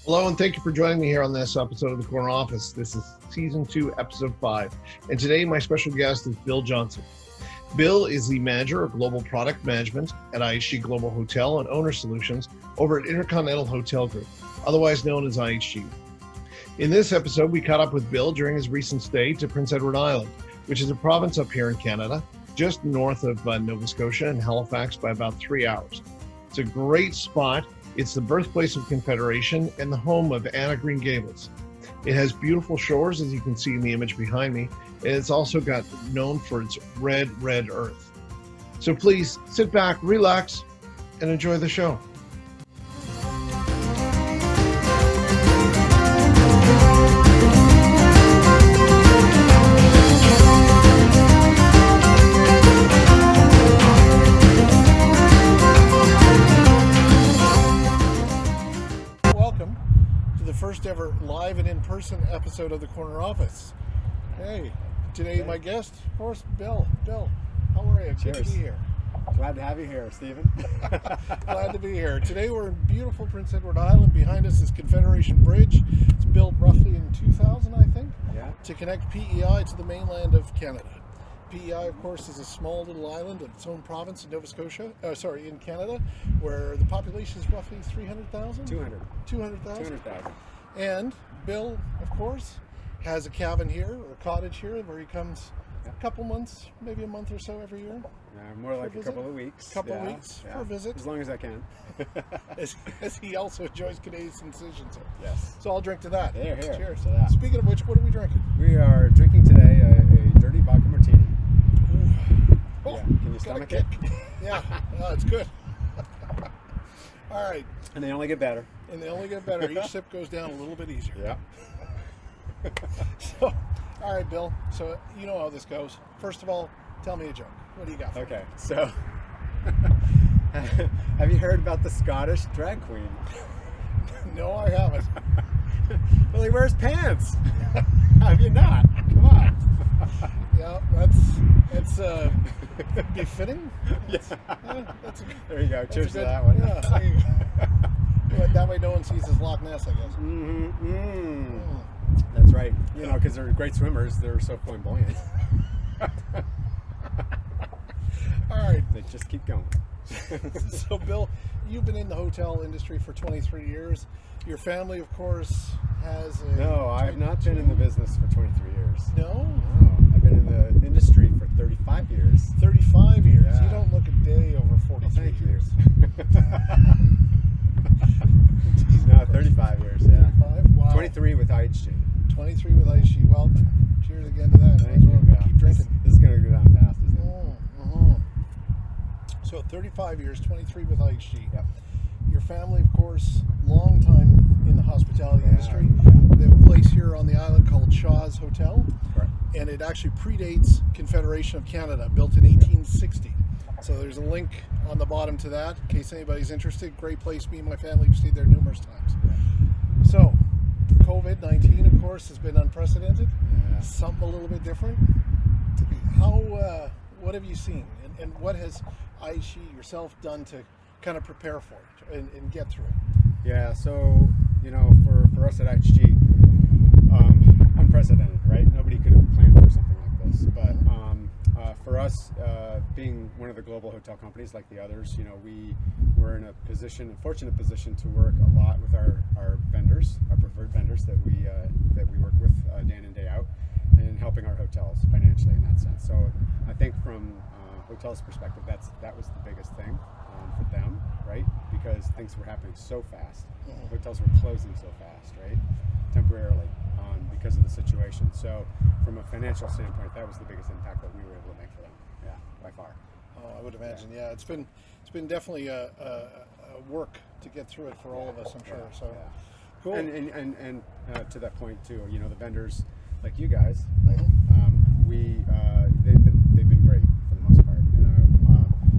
Hello, and thank you for joining me here on this episode of The Corner Office. This is Season 2, Episode 5. And today, my special guest is Bill Johnson. Bill is the Manager of Global Product Management at IHG Global Hotel and Owner Solutions over at InterContinental Hotel Group, otherwise known as IHG. In this episode, we caught up with Bill during his recent stay to Prince Edward Island, which is a province up here in Canada, just north of Nova Scotia and Halifax by about 3 hours. It's a great spot. It's the birthplace of Confederation and the home of Anna Green Gables. It has beautiful shores, as you can see in the image behind me, and it's also got known for its red earth. So please sit back, relax, and enjoy the show. First ever live and in-person episode of The Corner Office. Hey, today my guest, of course, Bill. Bill, how are you? Good to be here. Glad to have you here, Steven. Glad to be here. Today we're in beautiful Prince Edward Island. Behind us is Confederation Bridge. It's built roughly in 2000, I think, to connect PEI to the mainland of Canada. PEI, of course, is a small little island of its own province in Nova Scotia, in Canada, where the population is roughly 300,000? 200,000. And Bill, of course, has a cabin here, or a cottage here, where he comes a couple months, maybe a month or so every year. More like a couple of weeks. For a visit. As long as I can. as he also enjoys Canadian citizenship. Yes. So I'll drink to that. Here. Cheers To that. Speaking of which, what are we drinking? We are drinking today a dirty vodka Martini. Oh, can you stomach it? Yeah, it's good. All right. And they only get better. Each sip goes down a little bit easier. Yeah. So, all right, Bill. So you know how this goes. First of all, tell me a joke. What do you got for me? Okay. So, have you heard about the Scottish drag queen? No, I haven't. Well, he wears pants. Have you not? Come on. Yeah, it's befitting. There you go. Cheers to that one. Yeah, there you go. That way no one sees his Loch Ness, I guess. That's right. You know, because they're great swimmers. They're so flamboyant. All right. They just keep going. So, Bill, you've been in the hotel industry for 23 years. Your family, of course, has a... No, I have not been in the business for 23 years. No? I've been in the industry for 35 years. 35 years? Yeah. You don't look a day over 42 thank years. You. No, 35 years, yeah. 35? Wow. 23 with IHG. 23 with IHG. Well, cheers again to that. Thank you. Yeah. Keep drinking. This is going to go down fast, isn't it? So 35 years, 23 with IHG. Yep. Your family, of course, long time in the hospitality industry. Yeah. They have a place here on the island called Shaw's Hotel. Correct. And it actually predates Confederation of Canada, built in 1860. So there's a link on the bottom to that, in case anybody's interested. Great place. Me and my family have stayed there numerous times. Yeah. So, COVID-19, of course, has been unprecedented. Yeah. Something a little bit different. What have you seen? And what has IHG yourself done to kind of prepare for it and get through it? Yeah, so, you know, for us at IHG, unprecedented, right? Nobody could have planned for something like this. But for us, being one of the global hotel companies like the others, you know, we were in a fortunate position to work a lot with our vendors, our preferred vendors that we work with day in and day out, and helping our hotels financially in that sense. So I think from hotels' perspective, that was the biggest thing for them, right? Because things were happening so fast. Hotels were closing so fast, right? Temporarily, because of the situation. So from a financial standpoint, that was the biggest impact that we were able to make for them. Yeah, by far. Oh, I would imagine. Yeah, it's been definitely a work to get through it for all of us, I'm sure. So cool. And to that point too, you know, the vendors like you guys, like, they've been great for the most part.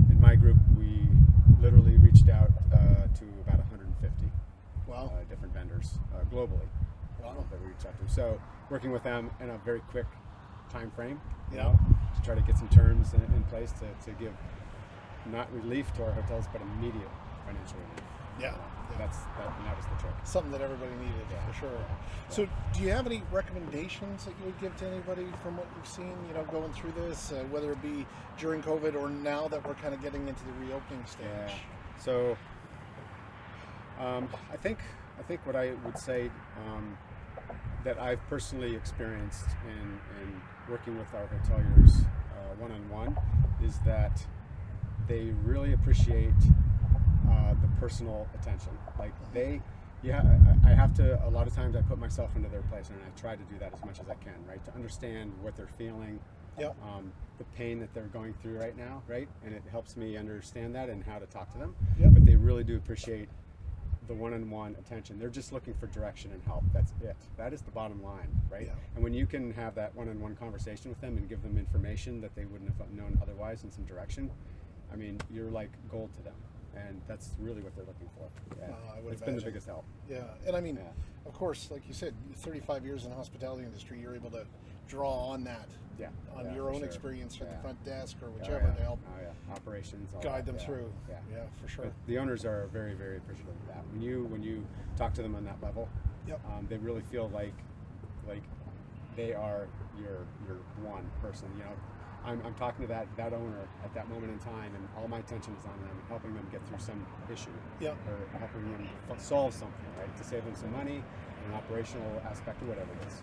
In my group, we literally reached out to about 150 different vendors globally that we reached out to. So working with them in a very quick time frame, you know, to try to get some terms in place to give not relief to our hotels, but immediate financial relief. Yeah. And that was the trick. Something that everybody needed, for sure. So do you have any recommendations that you would give to anybody from what you've seen, going through this, whether it be during COVID or now that we're kind of getting into the reopening stage? Yeah. So I think what I would say that I've personally experienced in working with our hoteliers one-on-one is that they really appreciate the personal attention. Like I have to, a lot of times I put myself into their place, and I try to do that as much as I can, right? To understand what they're feeling, the pain that they're going through right now, right? And it helps me understand that and how to talk to them. But they really do appreciate the one-on-one attention. They're just looking for direction and help. That's it. That is the bottom line, right? And when you can have that one-on-one conversation with them and give them information that they wouldn't have known otherwise and some direction, I mean, you're like gold to them. And that's really what they're looking for. It's been the biggest help. Yeah, and I mean, of course, like you said, 35 years in the hospitality industry, you're able to draw on that, on your own experience at the front desk or whichever to help operations, guide them through. Yeah, for sure. But the owners are very, very appreciative of that. When you talk to them on that level, they really feel like they are your one person. I'm talking to that owner at that moment in time, and all my attention is on them, helping them get through some issue, or helping them solve something, right, to save them some money, an operational aspect, or whatever it is.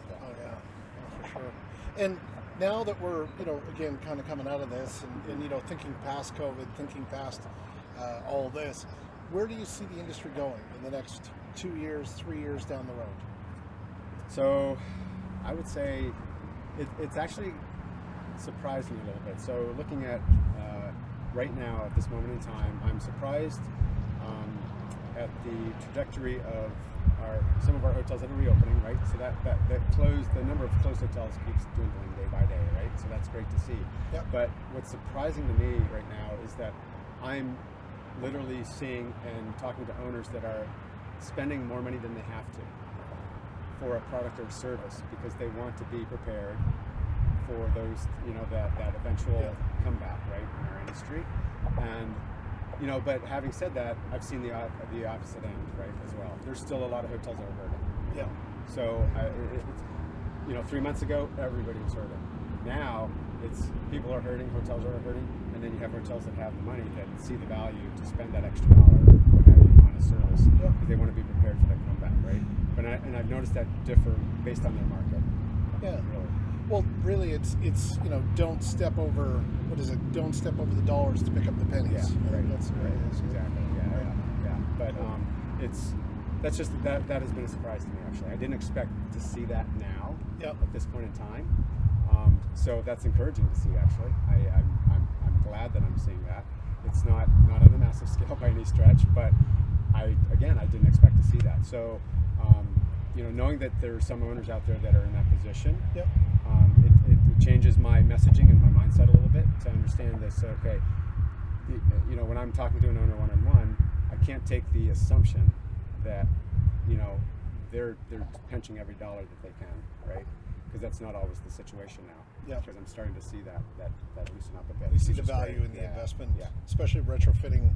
For sure. And now that we're, again, kind of coming out of this, and thinking past COVID, thinking past all this, where do you see the industry going in the next 2 years, 3 years down the road? So, I would say it's actually surprised me a little bit. So looking at right now at this moment in time, I'm surprised at the trajectory of some of our hotels that are reopening, right? So that the number of closed hotels keeps dwindling day by day, right? So that's great to see. But what's surprising to me right now is that I'm literally seeing and talking to owners that are spending more money than they have to for a product or service because they want to be prepared for those, that eventual comeback, right, in our industry. And, but having said that, I've seen the opposite end, right, as well. There's still a lot of hotels that are hurting. So, 3 months ago, everybody was hurting. Now, it's people are hurting, hotels are hurting, and then you have hotels that have the money that see the value to spend that extra dollar what have you, on a service because they want to be prepared for that comeback, right? And I've noticed that differ based on their market. Really. Well, really, it's don't step over. What is it? Don't step over the dollars to pick up the pennies. Right. That's right. Exactly. Yeah. But that has been a surprise to me actually. I didn't expect to see that now at this point in time. So that's encouraging to see actually. I'm glad that I'm seeing that. It's not on a massive scale by any stretch, but I didn't expect to see that. So. Knowing that there are some owners out there that are in that position, it changes my messaging and my mindset a little bit to understand this. Okay, when I'm talking to an owner one-on-one, I can't take the assumption that they're pinching every dollar that they can, right? Because that's not always the situation now. Because I'm starting to see that loosen up a bit. They see the value in the investment, especially retrofitting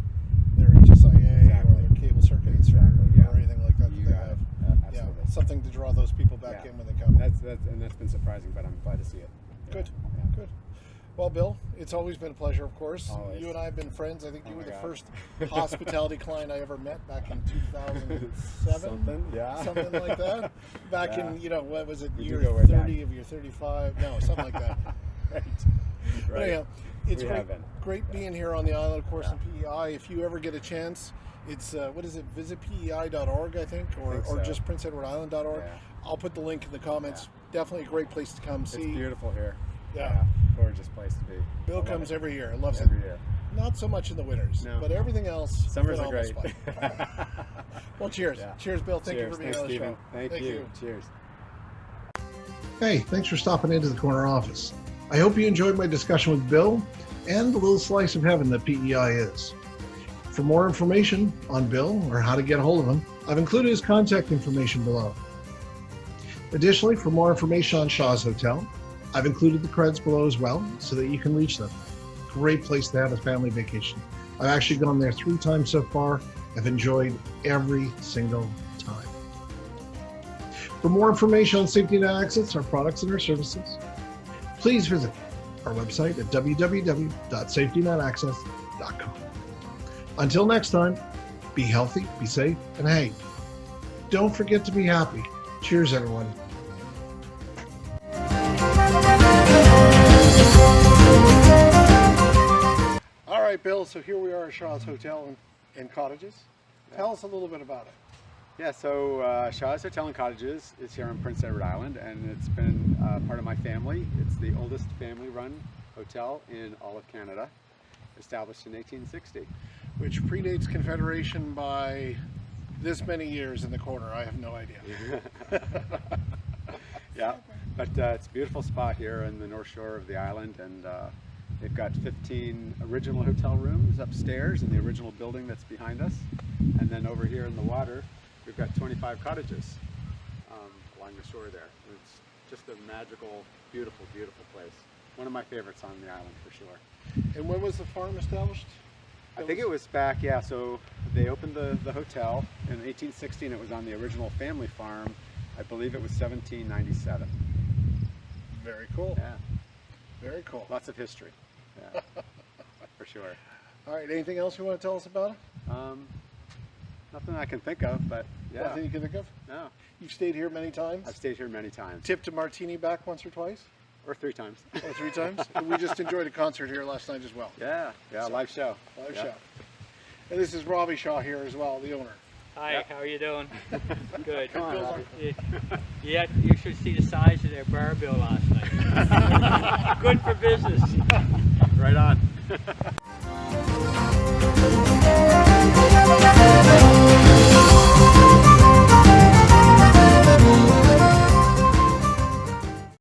their HSIA or their cable circuits or anything like that they have. Absolutely. Something to draw those people back in when they come. That's been surprising, but I'm glad to see it. Good. Well, Bill, it's always been a pleasure, of course. Always. You and I have been friends. I think you were the first hospitality client I ever met back in 2007. Something like that. Back in, what was it, year 30 of your 35? No, something like that. Right. But anyhow, it's great being here on the island, of course, in PEI. If you ever get a chance, it's, visit PEI.org, I think, or just PrinceEdwardIsland.org. I'll put the link in the comments. Definitely a great place to come see. It's beautiful here. Yeah. Gorgeous place to be. Bill comes every year. Loves every year. Not so much in the winters, but everything else. Summers are great. Well, cheers. Cheers, Bill. Thank you for being on the show. Thank you. Cheers. Hey, thanks for stopping into the corner office. I hope you enjoyed my discussion with Bill and the little slice of heaven that PEI is. For more information on Bill or how to get a hold of him, I've included his contact information below. Additionally, for more information on Shaw's Hotel, I've included the creds below as well so that you can reach them. Great place to have a family vacation. I've actually gone there 3 times so far, I've enjoyed every single time. For more information on Safety NetAccess, our products and our services, please visit our website at www.safetynetaccess.com. Until next time, be healthy, be safe, and hey, don't forget to be happy. Cheers, everyone. All right, Bill, so here we are at Shaw's Hotel and Cottages. Tell us a little bit about it. Yeah, so Shaw's Hotel and Cottages is here on Prince Edward Island, and it's been part of my family. It's the oldest family-run hotel in all of Canada, established in 1860. Which predates Confederation by this many years in the corner. I have no idea. Yeah, but it's a beautiful spot here in the North Shore of the island, and they've got 15 original hotel rooms upstairs in the original building that's behind us, and then over here in the water we've got 25 cottages along the shore there. It's just a magical, beautiful, beautiful place. One of my favorites on the island for sure. And when was the farm established? I think it was back, yeah, so they opened the hotel in 1860 and it was on the original family farm. I believe it was 1797. Very cool. Yeah. Very cool. Lots of history. Yeah, for sure. All right, anything else you want to tell us about it? Nothing I can think of, but yeah. Nothing you can think of? No. You've stayed here many times? I've stayed here many times. Tipped a Martini back once or twice? Or 3 times. Or 3 times? We just enjoyed a concert here last night as well. Yeah, yeah, so, live show. Live show. And this is Robbie Shaw here as well, the owner. Hi, yep. How are you doing? Good. Come on, Robbie. Yeah, you should see the size of their bar bill last night. Good for business. Right on.